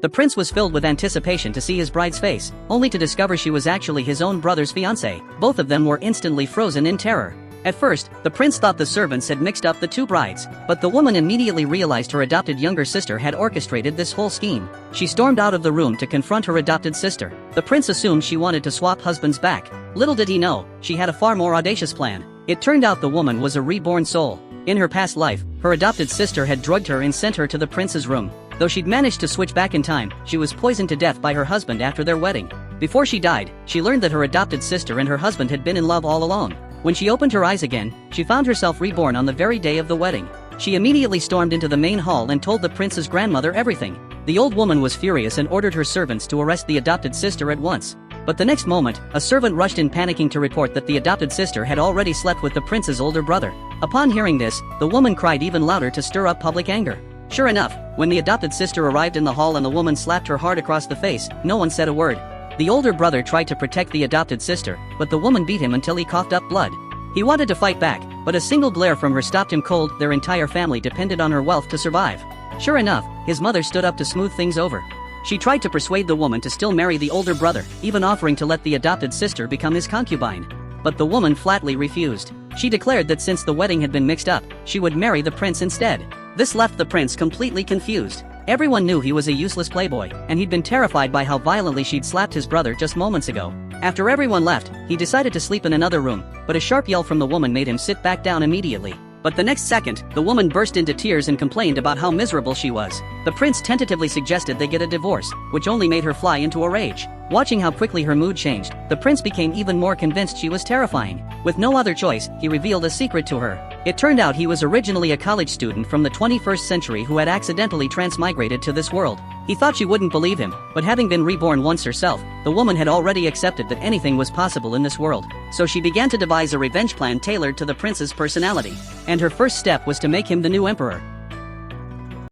The prince was filled with anticipation to see his bride's face, only to discover she was actually his own brother's fiancée. Both of them were instantly frozen in terror. At first, the prince thought the servants had mixed up the two brides, but the woman immediately realized her adopted younger sister had orchestrated this whole scheme. She stormed out of the room to confront her adopted sister. The prince assumed she wanted to swap husbands back. Little did he know, she had a far more audacious plan. It turned out the woman was a reborn soul. In her past life, her adopted sister had drugged her and sent her to the prince's room. Though she'd managed to switch back in time, she was poisoned to death by her husband after their wedding. Before she died, she learned that her adopted sister and her husband had been in love all along. When she opened her eyes again, she found herself reborn on the very day of the wedding. She immediately stormed into the main hall and told the prince's grandmother everything. The old woman was furious and ordered her servants to arrest the adopted sister at once. But the next moment, a servant rushed in panicking to report that the adopted sister had already slept with the prince's older brother. Upon hearing this, the woman cried even louder to stir up public anger. Sure enough, when the adopted sister arrived in the hall and the woman slapped her hard across the face, no one said a word. The older brother tried to protect the adopted sister, but the woman beat him until he coughed up blood. He wanted to fight back, but a single glare from her stopped him cold. Their entire family depended on her wealth to survive. Sure enough, his mother stood up to smooth things over. She tried to persuade the woman to still marry the older brother, even offering to let the adopted sister become his concubine. But the woman flatly refused. She declared that since the wedding had been mixed up, she would marry the prince instead. This left the prince completely confused. Everyone knew he was a useless playboy, and he'd been terrified by how violently she'd slapped his brother just moments ago. After everyone left, he decided to sleep in another room, but a sharp yell from the woman made him sit back down immediately. But the next second, the woman burst into tears and complained about how miserable she was. The prince tentatively suggested they get a divorce, which only made her fly into a rage. Watching how quickly her mood changed, the prince became even more convinced she was terrifying. With no other choice, he revealed a secret to her. It turned out he was originally a college student from the 21st century who had accidentally transmigrated to this world. He thought she wouldn't believe him, but having been reborn once herself, the woman had already accepted that anything was possible in this world. So she began to devise a revenge plan tailored to the prince's personality. And her first step was to make him the new emperor.